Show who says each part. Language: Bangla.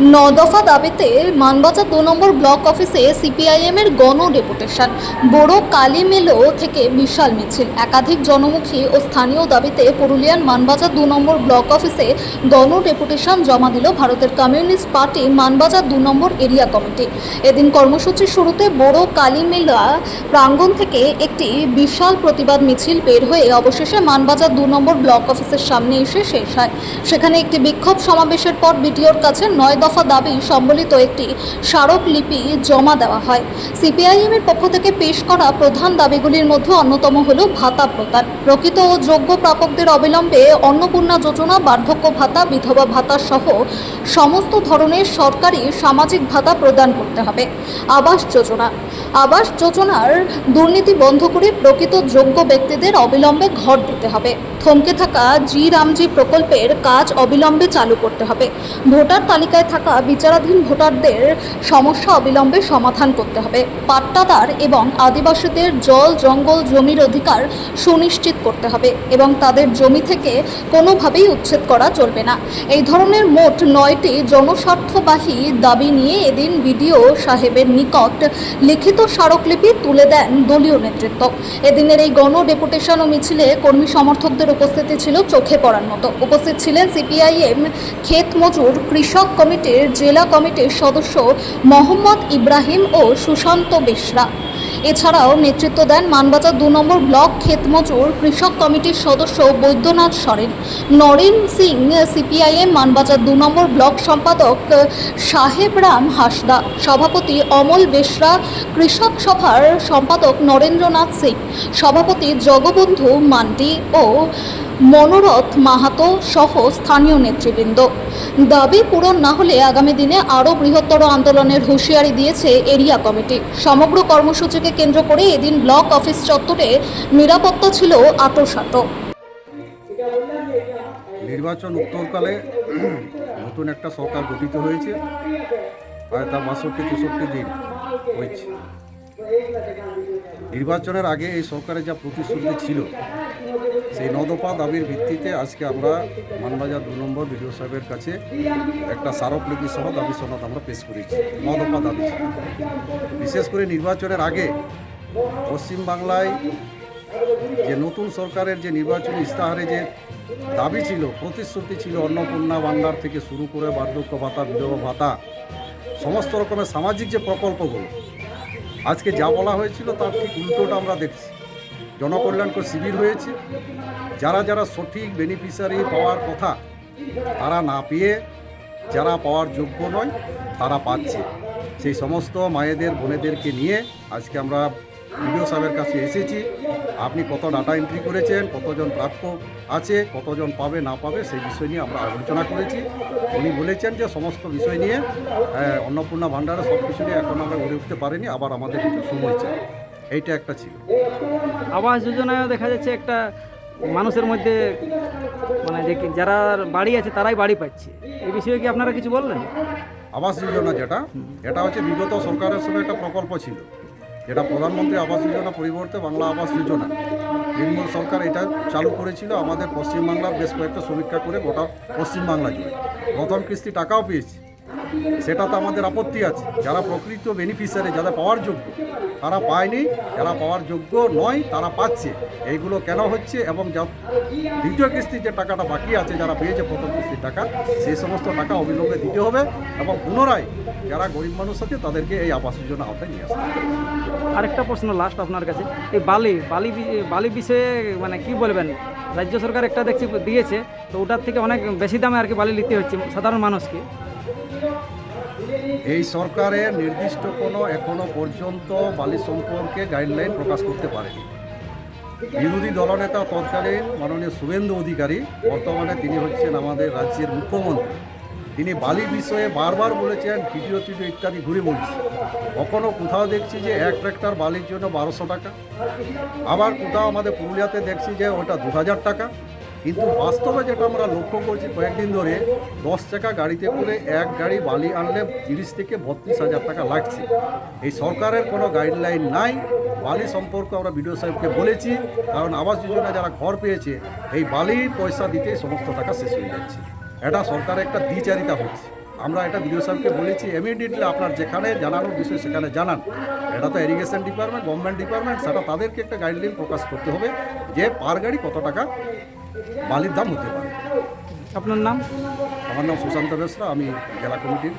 Speaker 1: দফা দাবিতে মানবাজার ২ নম্বর ব্লক অফিসে সিপিআইএমের গণ ডেপুটেশন। বড় কালী মেলো থেকে বিশাল মিছিল। একাধিক জনমুখী ও স্থানীয় দাবিতে পুরুলিয়ার মানবাজার ২ নম্বর ব্লক অফিসে গণ ডেপুটেশন জমা দিল ভারতের কমিউনিস্ট পার্টি মানবাজার ২ নম্বর এরিয়া কমিটি। এদিন কর্মসূচির শুরুতে বড় কালী মেলা প্রাঙ্গণ থেকে একটি বিশাল প্রতিবাদ মিছিল বের হয়ে অবশেষে মানবাজার ২ নম্বর ব্লক অফিসের সামনে এসে শেষ হয়। সেখানে একটি বিক্ষোভ সমাবেশের পর বিডিওর কাছে ৯ দফা দাবি সম্বলিত একটি স্মারকলিপি জমা দেওয়া হয়। সিপিআইএমের পক্ষ থেকে পেশ করা প্রধান দাবিগুলির মধ্যে অন্যতম হল ভাতা প্রদান। প্রকৃত ও যোগ্য প্রাপকদের অবিলম্বে অন্নপূর্ণা যোজনা, বার্ধক্য ভাতা, বিধবা ভাতা সহ সমস্ত ধরনের সরকারি সামাজিক ভাতা প্রদান করতে হবে। আবাস যোজনার দুর্নীতি বন্ধ করে প্রকৃত যোগ্য ব্যক্তিদের অবিলম্বে ঘর দিতে হবে। থমকে থাকা রামজি প্রকল্পের কাজ অবিলম্বে চালু করতে হবে। ভোটার তালিকায় থাকা বিচারাধীন ভোটারদের সমস্যা অবিলম্বে সমাধান করতে হবে। পাট্টাদার এবং আদিবাসীদের জল জঙ্গল জমির অধিকার সুনিশ্চিত করতে হবে এবং তাদের জমি থেকে কোনোভাবেই উচ্ছেদ করা চলবে না। এই ধরনের মোট ৯টি জনস্বার্থবাহী দাবি নিয়ে এদিন বিডিও সাহেবের নিকট লিখিত স্মারকলিপি তুলে দেন দলীয় নেতৃত্ব। এদিনের এই গণ ডেপুটেশন ও মিছিলে কর্মী সমর্থকদের উপস্থিতি ছিল চোখে পড়ার মতো। উপস্থিত ছিলেন সিপিআইএম ক্ষেত মজুর কৃষক কমিটির জেলা কমিটির সদস্য মোহাম্মদ ইব্রাহিম ও সুশান্ত বেশরা। এছাড়াও নেতৃত্ব দেন মানবাজার ২ নম্বর ব্লক ক্ষেত মজুর কৃষক কমিটির সদস্য বৈদ্যনাথ সরেন, নরেন সিং সিপিআইএম মানবাজার ২ নম্বর ব্লক সম্পাদক সাহেব রাম হাসদা, সভাপতি অমল বেশরা, কৃষক সভার সম্পাদক নরেন্দ্রনাথ সিং, সভাপতি জগবন্ধু মান্ডি ও মনোরথ মাহাতো সহ স্থানীয় নেতৃবৃন্দ। দাবি পূরণ না হলে আগামী দিনে আরও বৃহত্তর আন্দোলনের হুঁশিয়ারি দিয়েছে এরিয়া কমিটি। সমগ্র কর্মসূচিকে কেন্দ্র করে এদিন ব্লক অফিস চত্বরে নিরাপত্তা ছিল আঁটোসাঁটো।
Speaker 2: নির্বাচন উত্তরকালে নতুন একটা সরকার গঠিত হয়েছে, প্রায় তা ৬২-৬৩ দিন হয়েছে। নির্বাচনের আগে এই সরকারের যা প্রতিশ্রুতি ছিল, সেই ৯ দফা দাবির ভিত্তিতে আজকে আমরা মানবাজার ২ নম্বর বিডিও সাহেবের কাছে একটা স্মারকলিপি সহ দাবি সনদ আমরা পেশ করেছি। ৯ দফা দাবি, বিশেষ করে নির্বাচনের আগে পশ্চিমবাংলায় যে নতুন সরকারের যে নির্বাচনী ইস্তাহারে যে দাবি ছিল, প্রতিশ্রুতি ছিল, অন্নপূর্ণা ভাণ্ডার থেকে শুরু করে বার্ধক্য ভাতা, বিধবা ভাতা, সমস্ত রকমের সামাজিক যে প্রকল্পগুলো আজকে যা বলা হয়েছিল তার ঠিক উল্টোটা আমরা দেখছি। জনকল্যাণকর শিবির হয়েছে, যারা যারা সঠিক বেনিফিশিয়ারি পাওয়ার কথা তারা না পেয়ে যারা পাওয়ার যোগ্য নয় তারা পাচ্ছে। সেই সমস্ত মায়েদের বোনেদেরকে নিয়ে আজকে আমরা বিডিও সাহেবের কাছে এসেছি। আপনি কত ডাটা এন্ট্রি করেছেন, কতজন প্রাপ্য আছে, কতজন পাবে না পাবে, সেই বিষয় নিয়ে আমরা আলোচনা করেছি। উনি বলেছেন যে সমস্ত বিষয় নিয়ে অন্নপূর্ণা ভাণ্ডারে সব কিছু নিয়ে এখন আমরা উড়ে উঠতে পারিনি, আবার আমাদের কিছু সময় চাই, এইটা একটা ছিল।
Speaker 3: আবাস যোজনায় দেখা যাচ্ছে একটা মানুষের মধ্যে মানে যে যারা বাড়ি আছে তারাই বাড়ি পাচ্ছে, এই বিষয়ে কি আপনারা কিছু বললেন?
Speaker 2: আবাস যোজনা এটা হচ্ছে বিগত সরকারের সময় একটা প্রকল্প ছিল, যেটা প্রধানমন্ত্রী আবাস যোজনা পরিবর্তে বাংলা আবাস যোজনা তৃণমূল সরকার এটা চালু করেছিল। আমাদের পশ্চিমবাংলার বেশ কয়েকটা সমীক্ষা করে গোটা পশ্চিমবাংলা জুড়ে প্রথম কিস্তি টাকাও পেয়েছে। সেটাতে আমাদের আপত্তি আছে। যারা প্রকৃত বেনিফিশিয়ারি, যারা পাওয়ার যোগ্য তারা পায়নি, যারা পাওয়ার যোগ্য নয় তারা পাচ্ছে। এইগুলো কেন হচ্ছে? এবং দ্বিতীয় কিস্তির যে টাকাটা বাকি আছে, যারা পেয়েছে প্রথম কিস্তির টাকা, সেই সমস্ত টাকা অবিলম্বে দিতে হবে এবং পুনরায় যারা গরিব মানুষ আছে তাদেরকে এই আবাস যোজনা আওতায় নিয়ে আসতে হবে।
Speaker 3: আরেকটা প্রশ্ন লাস্ট আপনার কাছে, এই বালি বিষয়ে মানে কি বলবেন? রাজ্য সরকার একটা দেখছি দিয়েছে, তো ওটার থেকে অনেক বেশি দামে আর কি বালি নিতে হচ্ছে সাধারণ মানুষকে।
Speaker 2: এই সরকারের নির্দিষ্ট কোনো এখনো পর্যন্ত বালি সম্পর্কে গাইডলাইন প্রকাশ করতে পারেনি। বিরোধী দলনেতা তৎকালীন মাননীয় শুভেন্দু অধিকারী, বর্তমানে তিনি হচ্ছেন আমাদের রাজ্যের মুখ্যমন্ত্রী, তিনি বালি বিষয়ে বারবার বলেছেন, ভিডিও ইত্যাদি ঘুরে বলছে। কখনো কোথাও দেখছি যে এক ট্রাক্টর বালির জন্য ১২০০ টাকা, আবার কোথাও আমাদের পুরুলিয়াতে দেখছি যে ওটা ২০০০ টাকা। কিন্তু বাস্তবে যেটা আমরা লক্ষ্য করছি কয়েকদিন ধরে, 10 চাকা গাড়িতে করে এক গাড়ি বালি আনলে 30 থেকে 32,000 টাকা লাগছে। এই সরকারের কোনো গাইডলাইন নাই। বালি সম্পর্কে আমরা বিডিও সাহেবকে বলেছি, কারণ আবাস যোজনা যারা ঘর পেয়েছে এই বালির পয়সা দিতে সমস্ত টাকা শেষ হয়ে যাচ্ছে। এটা সরকারের একটা দ্বিচারিতা হচ্ছে। আমরা এটা বিডিও সাহেবকে বলেছি ইমিডিয়েটলি আপনার যেখানে জানানোর বিষয় সেখানে জানান। এটা তো ইরিগেশন ডিপার্টমেন্ট, গভর্নমেন্ট ডিপার্টমেন্ট, সেটা তাদেরকে একটা গাইডলাইন প্রকাশ করতে হবে যে পার গাড়ি কত টাকা বালির দাম হতে পারে।
Speaker 3: আপনার নাম?
Speaker 2: আমার নাম সুশান্ত বেসরা, আমি জেলা কমিটির